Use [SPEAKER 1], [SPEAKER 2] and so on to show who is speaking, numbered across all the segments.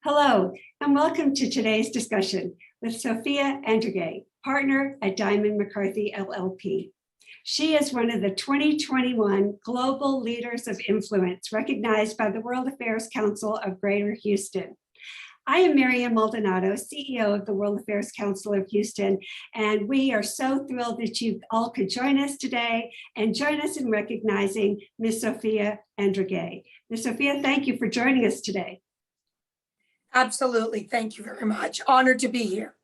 [SPEAKER 1] Hello, and welcome to today's discussion with Sofia Androgue, partner at Diamond McCarthy LLP. She is one of the 2021 Global Leaders of Influence, recognized by the World Affairs Council of Greater Houston. I am Miriam Maldonado, CEO of the World Affairs Council of Houston, and we are so thrilled that you all could join us today and join us in recognizing Ms. Sofia Androgue. Ms. Sofia, thank you for joining us today.
[SPEAKER 2] Absolutely. Thank you very much. Honored to be here.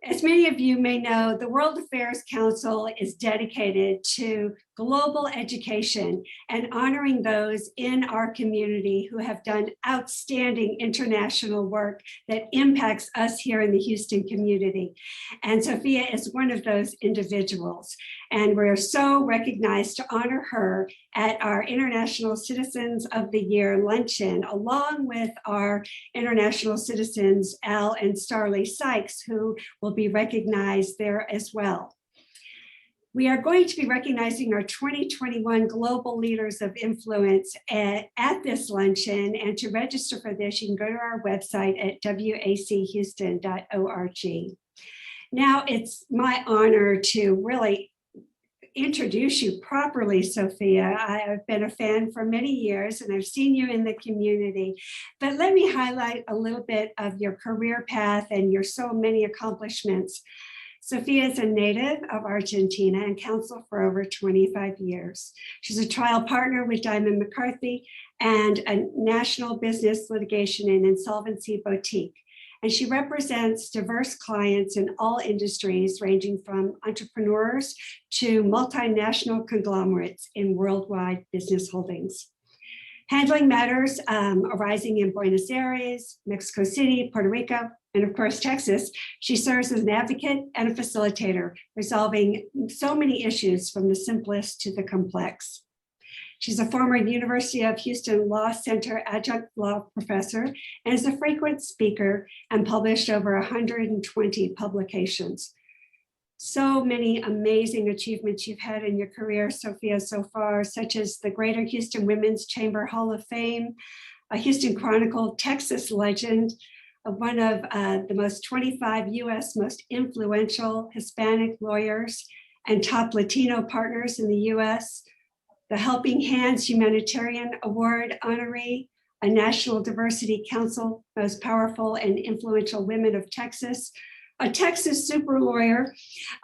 [SPEAKER 1] As many of you may know, the World Affairs Council is dedicated to global education and honoring those in our community who have done outstanding international work that impacts us here in the Houston community. And Sofia is one of those individuals. And we're so recognized to honor her at our International Citizens of the Year luncheon, along with our international citizens, Al and Starley Sykes, who will be recognized there as well. We are going to be recognizing our 2021 Global Leaders of Influence at this luncheon, and to register for this, you can go to our website at wachhouston.org. Now, it's my honor to really introduce you properly, Sofia. I have been a fan for many years and I've seen you in the community, but let me highlight a little bit of your career path and your so many accomplishments. Sofia is a native of Argentina and counsel for over 25 years. She's a trial partner with Diamond McCarthy and a national business litigation and insolvency boutique. And she represents diverse clients in all industries, ranging from entrepreneurs to multinational conglomerates in worldwide business holdings. Handling matters arising in Buenos Aires, Mexico City, Puerto Rico, and of course, Texas, she serves as an advocate and a facilitator, resolving so many issues from the simplest to the complex. She's a former University of Houston Law Center adjunct law professor and is a frequent speaker and published over 120 publications. So many amazing achievements you've had in your career, Sofia, so far, such as the Greater Houston Women's Chamber Hall of Fame, a Houston Chronicle Texas legend, one of the most 25 US most influential Hispanic lawyers and top Latino partners in the US, the Helping Hands Humanitarian Award honoree, a National Diversity Council Most Powerful and Influential Women of Texas, a Texas super lawyer,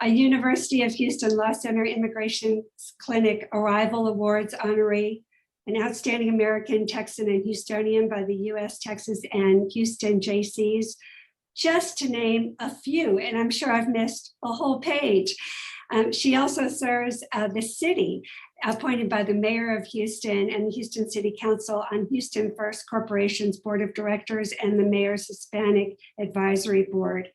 [SPEAKER 1] a University of Houston Law Center Immigration Clinic Arrival Awards honoree, an Outstanding American Texan and Houstonian by the US, Texas, and Houston JCs, just to name a few, and I'm sure I've missed a whole page. She also serves the city, appointed by the mayor of Houston and the Houston City Council on Houston First Corporation's Board of Directors and the Mayor's Hispanic Advisory Board.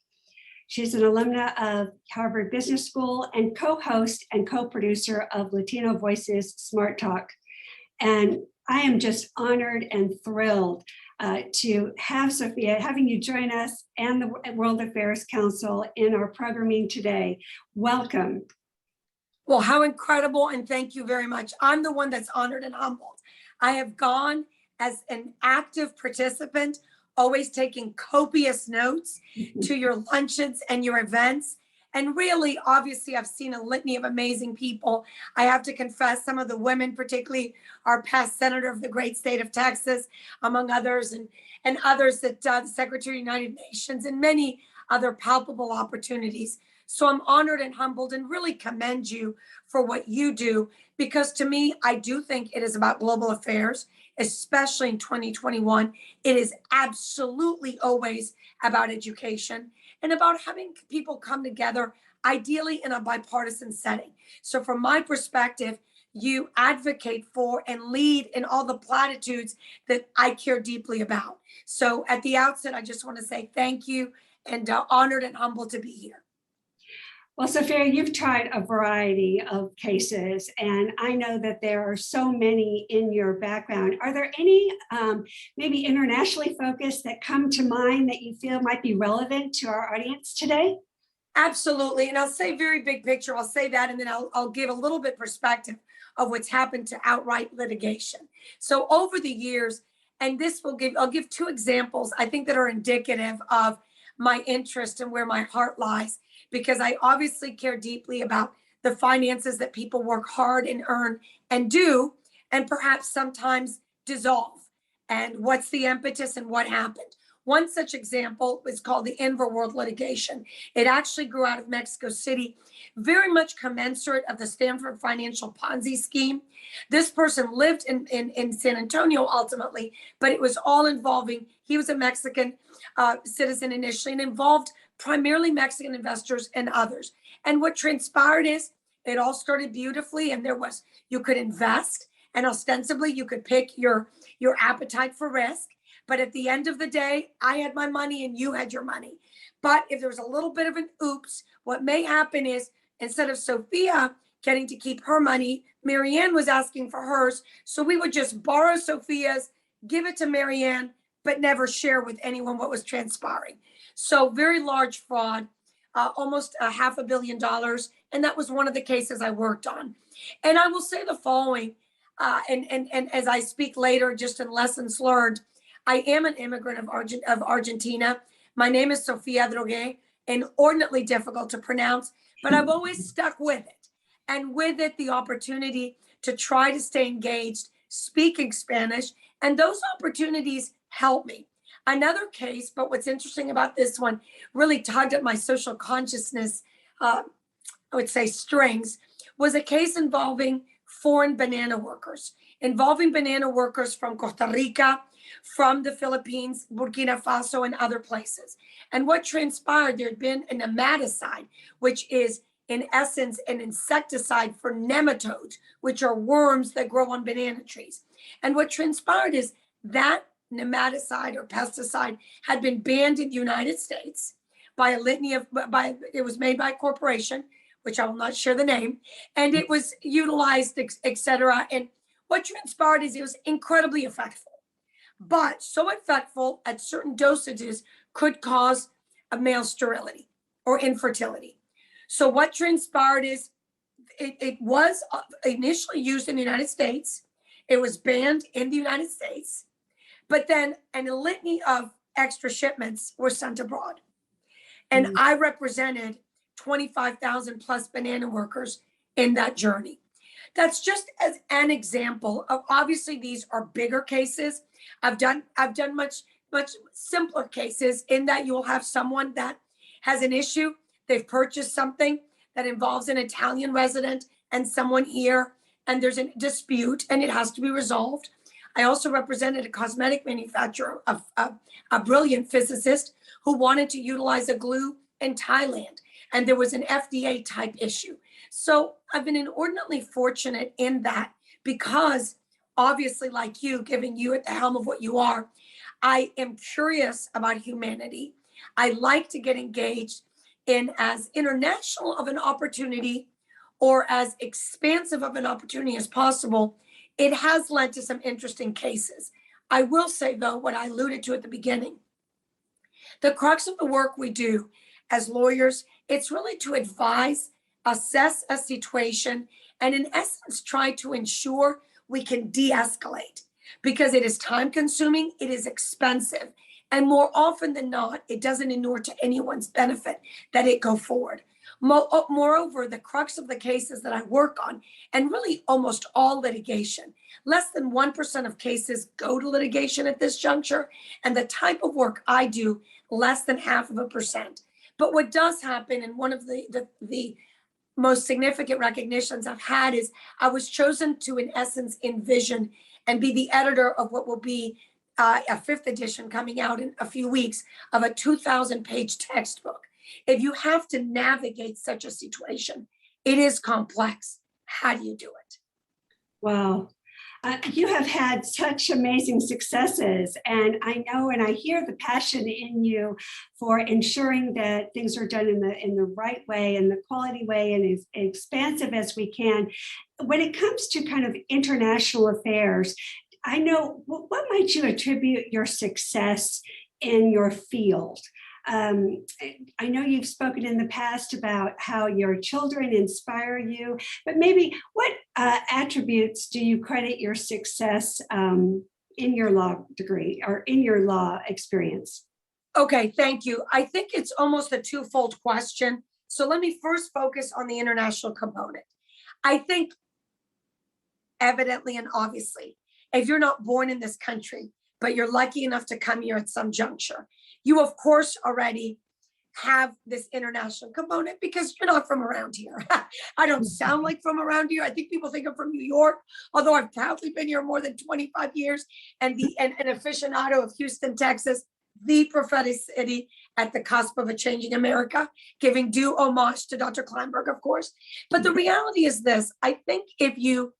[SPEAKER 1] She's an alumna of Harvard Business School and co-host and co-producer of Latino Voices Smart Talk. And I am just honored and thrilled to have Sofia, having you join us and the World Affairs Council in our programming today. Welcome.
[SPEAKER 2] Well, how incredible, and thank you very much. I'm the one that's honored and humbled. I have gone as an active participant, always taking copious notes to your luncheons and your events. And really, obviously, I've seen a litany of amazing people. I have to confess, some of the women, particularly our past senator of the great state of Texas, among others, and others that the Secretary of the United Nations, and many other palpable opportunities. So I'm honored and humbled and really commend you for what you do, because to me, I do think it is about global affairs, especially in 2021. It is absolutely always about education and about having people come together, ideally in a bipartisan setting. So from my perspective, you advocate for and lead in all the platitudes that I care deeply about. So at the outset, I just want to say thank you, and honored and humbled to be here.
[SPEAKER 1] Well, Sofia, you've tried a variety of cases, and I know that there are so many in your background. Are there any maybe internationally focused that come to mind that you feel might be relevant to our audience today?
[SPEAKER 2] Absolutely. And I'll say very big picture. I'll say that, and then I'll give a little bit perspective of what's happened to outright litigation. So over the years, And I'll give two examples I think that are indicative of my interest and where my heart lies, because I obviously care deeply about the finances that people work hard and earn and do, and perhaps sometimes dissolve. And what's the impetus and what happened? One such example is called the Inverworld litigation. It actually grew out of Mexico City, very much commensurate of the Stanford financial Ponzi scheme. This person lived in San Antonio ultimately, but it was all involving, he was a Mexican citizen initially, and involved primarily Mexican investors and others. And what transpired is it all started beautifully, and you could invest, and ostensibly you could pick your appetite for risk. But at the end of the day, I had my money and you had your money. But if there was a little bit of an oops, what may happen is instead of Sofia getting to keep her money, Marianne was asking for hers. So we would just borrow Sofia's, give it to Marianne, but never share with anyone what was transpiring. So very large fraud, almost $500 million. And that was one of the cases I worked on. And I will say the following, and as I speak later, just in lessons learned, I am an immigrant of Argentina. My name is Sofia Androgue, inordinately difficult to pronounce, but I've always stuck with it. And with it, the opportunity to try to stay engaged, speaking Spanish, and those opportunities help me. Another case, but what's interesting about this one, really tugged at my social consciousness, I would say strings, was a case involving foreign banana workers, from Costa Rica, from the Philippines, Burkina Faso, and other places. And what transpired, there had been a nematicide, which is in essence an insecticide for nematodes, which are worms that grow on banana trees. And what transpired is that nematicide or pesticide had been banned in the United States by a litany of, it was made by a corporation, which I will not share the name, and it was utilized, etc. And what transpired is it was incredibly effective, but so effective at certain dosages could cause a male sterility or infertility. So what transpired is it was initially used in the United States. It was banned in the United States, but then a litany of extra shipments were sent abroad. And I represented 25,000 plus banana workers in that journey. That's just as an example of, obviously these are bigger cases. I've done much simpler cases in that you will have someone that has an issue. They've purchased something that involves an Italian resident and someone here, and there's a dispute and it has to be resolved. I also represented a cosmetic manufacturer, a brilliant physicist who wanted to utilize a glue in Thailand, and there was an FDA type issue. So I've been inordinately fortunate in that, because obviously, like you, giving you at the helm of what you are, I am curious about humanity. I like to get engaged in as international of an opportunity or as expansive of an opportunity as possible. It has led to some interesting cases. I will say, though, what I alluded to at the beginning, the crux of the work we do as lawyers, it's really to advise, assess a situation, and in essence, try to ensure we can de-escalate, because it is time consuming, it is expensive, and more often than not, it doesn't inure to anyone's benefit that it go forward. Moreover, the crux of the cases that I work on, and really almost all litigation, less than 1% of cases go to litigation at this juncture, and the type of work I do, less than 0.5%. But what does happen, and one of the most significant recognitions I've had, is I was chosen to, in essence, envision and be the editor of what will be a 5th edition coming out in a few weeks of a 2,000-page textbook. If you have to navigate such a situation, it is complex. How do you do it?
[SPEAKER 1] Wow. You have had such amazing successes, and I know and I hear the passion in you for ensuring that things are done in the right way and the quality way and as expansive as we can. When it comes to kind of international affairs, I know, what might you attribute your success in your field? I know you've spoken in the past about how your children inspire you, but maybe what attributes do you credit your success in your law degree or in your law experience?
[SPEAKER 2] Okay, thank you. I think it's almost a twofold question. So let me first focus on the international component. I think evidently and obviously, if you're not born in this country, but you're lucky enough to come here at some juncture, you of course already have this international component because you're not from around here. I don't sound like from around here. I think people think I'm from New York, although I've proudly been here more than 25 years and an aficionado of Houston, Texas, the prophetic city at the cusp of a changing America, giving due homage to Dr. Kleinberg, of course. But the reality is this: I think if you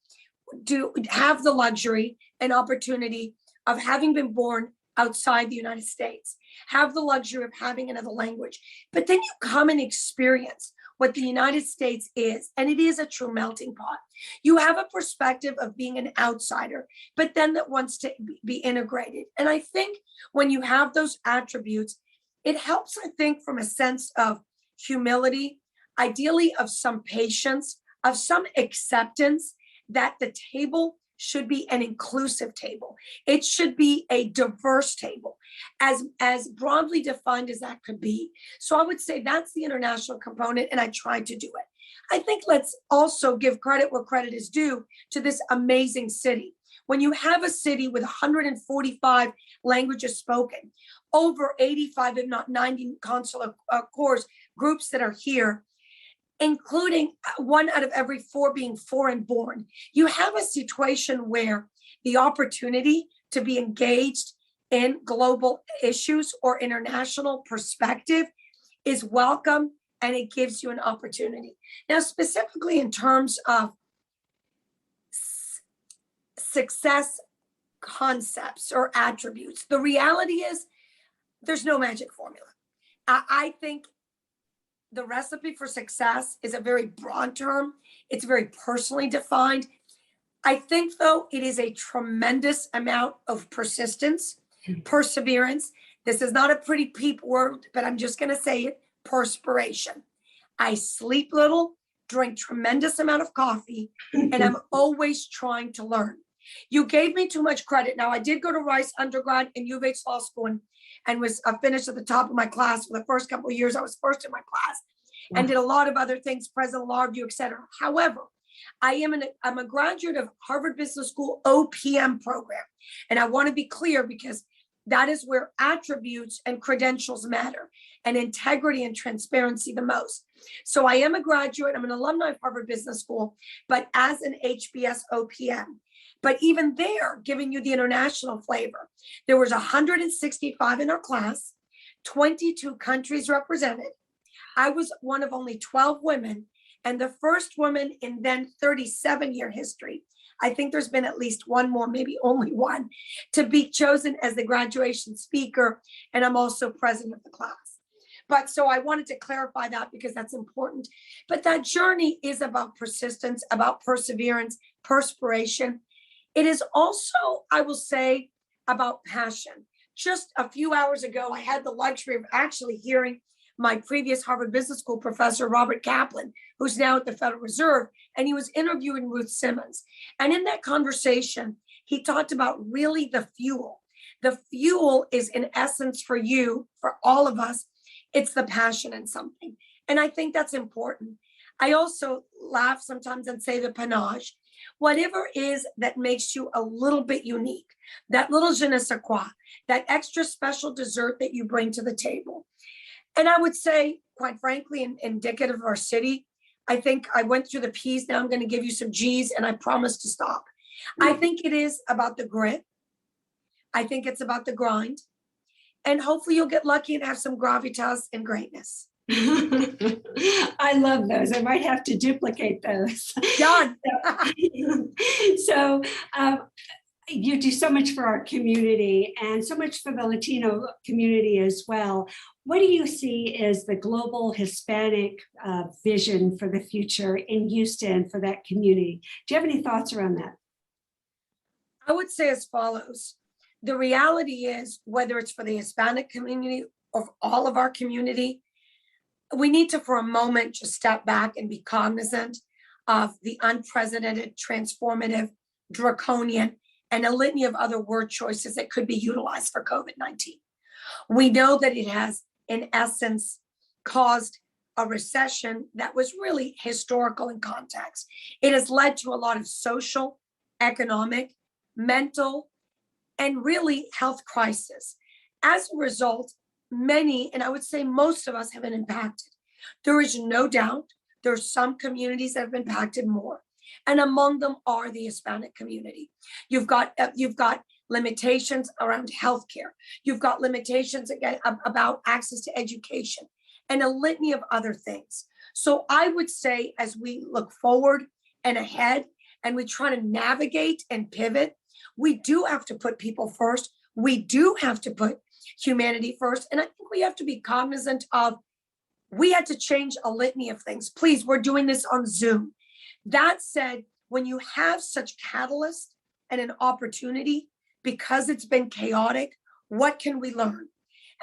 [SPEAKER 2] do have the luxury and opportunity of having been born outside the United States, have the luxury of having another language, but then you come and experience what the United States is, and it is a true melting pot. You have a perspective of being an outsider, but then that wants to be integrated. And I think when you have those attributes, it helps, I think, from a sense of humility, ideally of some patience, of some acceptance that the table should be an inclusive table. It should be a diverse table, as broadly defined as that could be. So I would say that's the international component, and I tried to do it. I think let's also give credit where credit is due to this amazing city. When you have a city with 145 languages spoken, over 85, if not 90 consular corps groups that are here, including 1 out of every 4 being foreign born, you have a situation where the opportunity to be engaged in global issues or international perspective is welcome, and it gives you an opportunity. Now, specifically in terms of success concepts or attributes, the reality is there's no magic formula. I think the recipe for success is a very broad term. It's very personally defined. I think, though, it is a tremendous amount of persistence, perseverance. This is not a pretty peep word, but I'm just going to say it: perspiration. I sleep little, drink tremendous amount of coffee, and I'm always trying to learn. You gave me too much credit. Now, I did go to Rice undergrad and U of H Law School and was finished at the top of my class. For the first couple of years, I was first in my class and did a lot of other things, President Law Review, et cetera. However, I'm a graduate of Harvard Business School OPM program. And I want to be clear because that is where attributes and credentials matter, and integrity and transparency the most. So I am a graduate. I'm an alumni of Harvard Business School, but as an HBS OPM. But even there, giving you the international flavor, there was 165 in our class, 22 countries represented. I was one of only 12 women, and the first woman in then 37-year history. I think there's been at least one more, maybe only one, to be chosen as the graduation speaker. And I'm also president of the class. But so I wanted to clarify that because that's important. But that journey is about persistence, about perseverance, perspiration. It is also, I will say, about passion. Just a few hours ago, I had the luxury of actually hearing my previous Harvard Business School professor, Robert Kaplan, who's now at the Federal Reserve, and he was interviewing Ruth Simmons. And in that conversation, he talked about really the fuel. The fuel is, in essence, for you, for all of us, it's the passion in something. And I think that's important. I also laugh sometimes and say the panache. Whatever is that makes you a little bit unique, that little je ne sais quoi, that extra special dessert that you bring to the table. And I would say, quite frankly, indicative of our city, I think I went through the P's. Now I'm going to give you some G's, and I promise to stop. I think it is about the grit. I think it's about the grind. And hopefully you'll get lucky and have some gravitas and greatness.
[SPEAKER 1] I love those. I might have to duplicate those.
[SPEAKER 2] Done.
[SPEAKER 1] So you do so much for our community and so much for the Latino community as well. What do you see as the global Hispanic vision for the future in Houston for that community? Do you have any thoughts around that?
[SPEAKER 2] I would say as follows. The reality is, whether it's for the Hispanic community or all of our community, we need to, for a moment, just step back and be cognizant of the unprecedented, transformative, draconian, and a litany of other word choices that could be utilized for COVID-19. We know that it has, in essence, caused a recession that was really historical in context. It has led to a lot of social, economic, mental, and really health crisis. As a result, many, and I would say most of us have been impacted. There is no doubt there are some communities that have been impacted more, and among them are the Hispanic community. You've got limitations around healthcare. You've got limitations again about access to education, and a litany of other things. So I would say, as we look forward and ahead, and we try to navigate and pivot, we do have to put people first. We do have to put humanity first, and I think we have to be cognizant of. We had to change a litany of things. Please, we're doing this on Zoom. That said, when you have such catalyst and an opportunity, because it's been chaotic, what can we learn?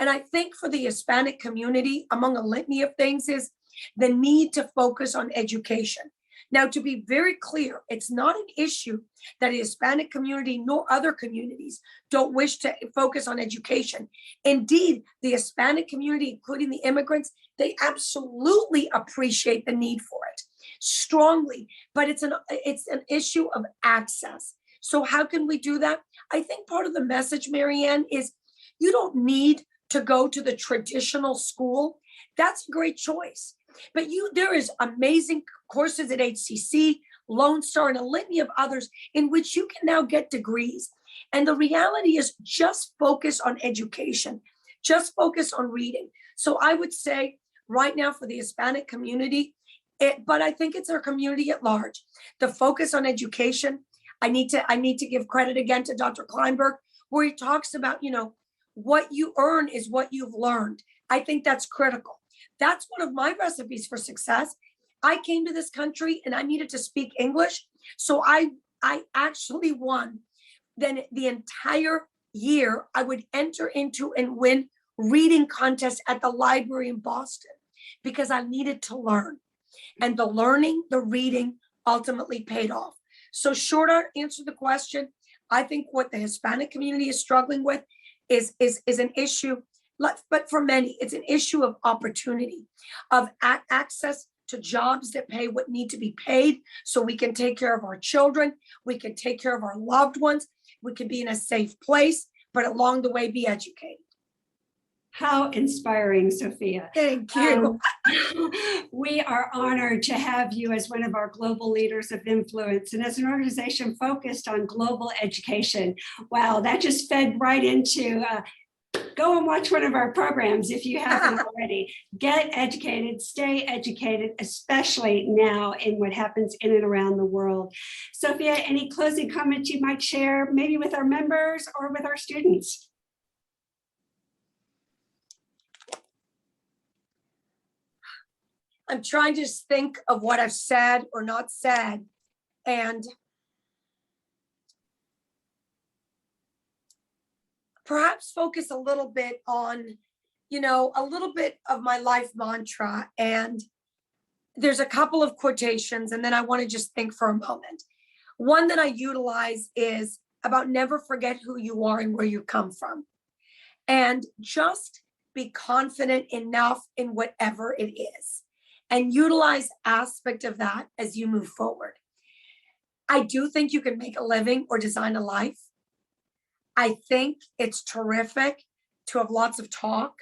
[SPEAKER 2] And I think for the Hispanic community, among a litany of things, is the need to focus on education. Now, to be very clear, it's not an issue that the Hispanic community nor other communities don't wish to focus on education. Indeed, the Hispanic community, including the immigrants, they absolutely appreciate the need for it strongly, but it's an issue of access. So how can we do that? I think part of the message, Marianne, is you don't need to go to the traditional school. That's a great choice. But there is amazing courses at HCC, Lone Star, and a litany of others in which you can now get degrees. And the reality is just focus on education, just focus on reading. So I would say right now for the Hispanic community, but I think it's our community at large, the focus on education. I need to give credit again to Dr. Kleinberg, where he talks about, what you earn is what you've learned. I think that's critical. That's one of my recipes for success. I came to this country and I needed to speak English. So I actually won. Then the entire year I would enter into and win reading contests at the library in Boston because I needed to learn. And the learning, the reading ultimately paid off. So short answer to the question, I think what the Hispanic community is struggling with is an issue. But for many, it's an issue of opportunity, of access to jobs that pay what need to be paid so we can take care of our children, we can take care of our loved ones, we can be in a safe place, but along the way be educated.
[SPEAKER 1] How inspiring, Sophia.
[SPEAKER 2] Thank you.
[SPEAKER 1] We are honored to have you as one of our global leaders of influence and as an organization focused on global education. Wow, that just fed right into go and watch one of our programs if you haven't already. Get educated, stay educated, especially now in what happens in and around the world. Sophia, any closing comments you might share, maybe with our members or with our students?
[SPEAKER 2] I'm trying to just think of what I've said or not said, and perhaps focus a little bit on, a little bit of my life mantra. And there's a couple of quotations, and then I want to just think for a moment. One that I utilize is about never forget who you are and where you come from. And just be confident enough in whatever it is. And utilize aspect of that as you move forward. I do think you can make a living or design a life. I think it's terrific to have lots of talk.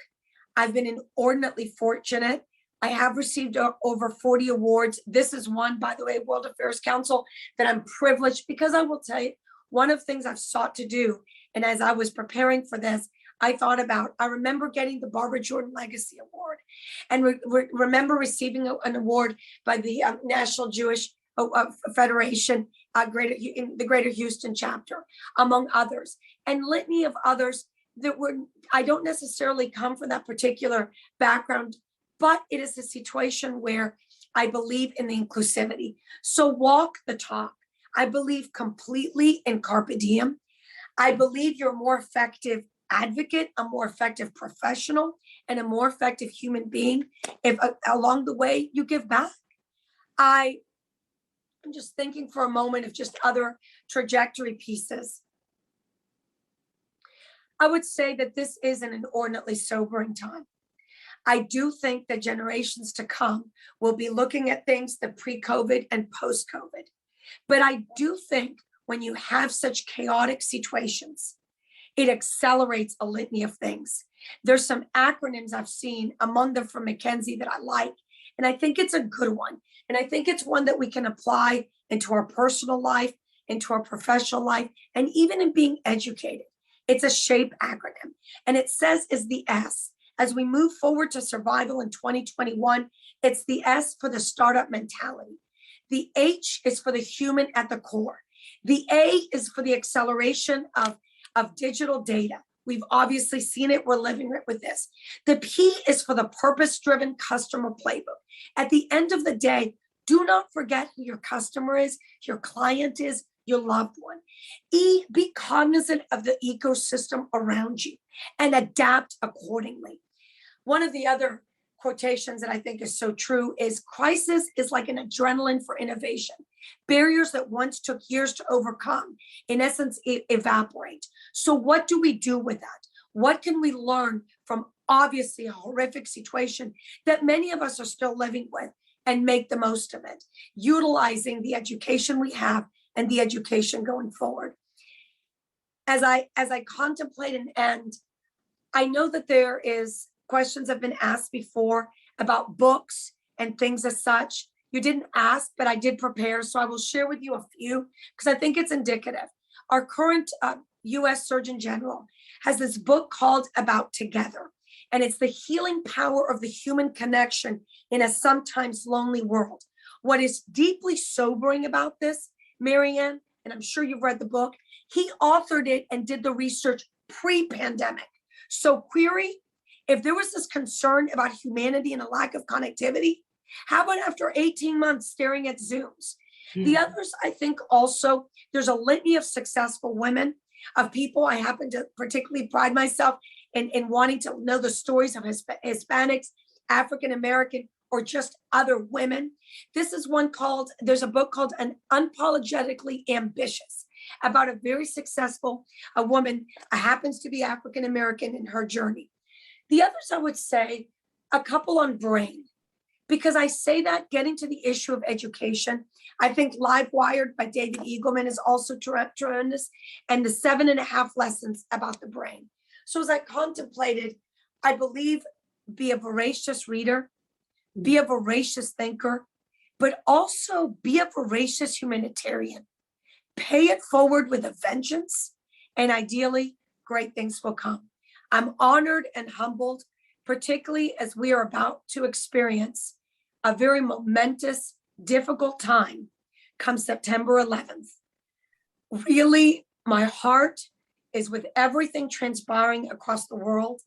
[SPEAKER 2] I've been inordinately fortunate. I have received over 40 awards. This is one, by the way, World Affairs Council, that I'm privileged because I will tell you, one of the things I've sought to do, and as I was preparing for this, I remember getting the Barbara Jordan Legacy Award and remember receiving an award by the National Jewish Federation, in the Greater Houston chapter, among others, and litany of others that I don't necessarily come from that particular background, but it is a situation where I believe in the inclusivity. So walk the talk. I believe completely in carpe diem. I believe you're a more effective advocate, a more effective professional, and a more effective human being if along the way you give back. I'm just thinking for a moment of just other trajectory pieces. I would say that this is an inordinately sobering time. I do think that generations to come will be looking at things the pre-COVID and post-COVID. But I do think when you have such chaotic situations, it accelerates a litany of things. There's some acronyms I've seen, among them from McKinsey, that I like, and I think it's a good one. And I think it's one that we can apply into our personal life, into our professional life, and even in being educated. It's a SHAPE acronym, and it says is the S. As we move forward to survival in 2021, it's the S for the startup mentality. The H is for the human at the core. The A is for the acceleration of digital data. We've obviously seen it. We're living it with this. The P is for the purpose-driven customer playbook. At the end of the day, do not forget who your customer is, your client is, your loved one. E, be cognizant of the ecosystem around you and adapt accordingly. One of the other quotations that I think is so true is crisis is like an adrenaline for innovation. Barriers that once took years to overcome, in essence, evaporate. So what do we do with that? What can we learn from obviously a horrific situation that many of us are still living with and make the most of it, utilizing the education we have and the education going forward? As I contemplate and end, I know that there is questions have been asked before about books and things as such. You didn't ask, but I did prepare, so I will share with you a few because I think it's indicative. Our current U.S. Surgeon General has this book called About Together, and it's the healing power of the human connection in a sometimes lonely world. What is deeply sobering about this, Marianne, and I'm sure you've read the book, he authored it and did the research pre-pandemic. So query, if there was this concern about humanity and a lack of connectivity, how about after 18 months staring at Zooms? The others, I think also, there's a litany of successful women, of people. I happen to particularly pride myself in wanting to know the stories of Hispanics, African-American, or just other women. This is one called, there's a book called Unapologetically Ambitious, about a very successful woman, happens to be African-American in her journey. The others, I would say, a couple on brain, because I say that getting to the issue of education, I think Live Wired by David Eagleman is also tremendous, and the 7.5 lessons about the brain. So as I contemplated, I believe be a voracious reader, be a voracious thinker, but also be a voracious humanitarian. Pay it forward with a vengeance, and ideally, great things will come. I'm honored and humbled, particularly as we are about to experience a very momentous, difficult time come September 11th. Really, my heart is with everything transpiring across the world,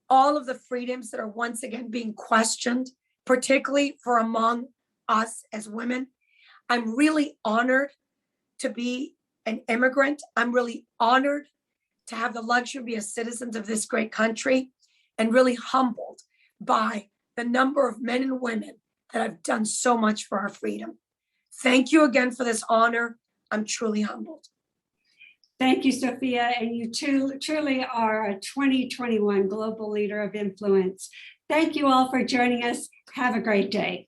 [SPEAKER 2] all of the freedoms that are once again being questioned, particularly for among us as women. I'm really honored to be an immigrant. I'm really honored to have the luxury to be a citizen of this great country, and really humbled by the number of men and women that have done so much for our freedom. Thank you again for this honor. I'm truly humbled.
[SPEAKER 1] Thank you, Sofia. And you truly are a 2021 global leader of influence. Thank you all for joining us. Have a great day.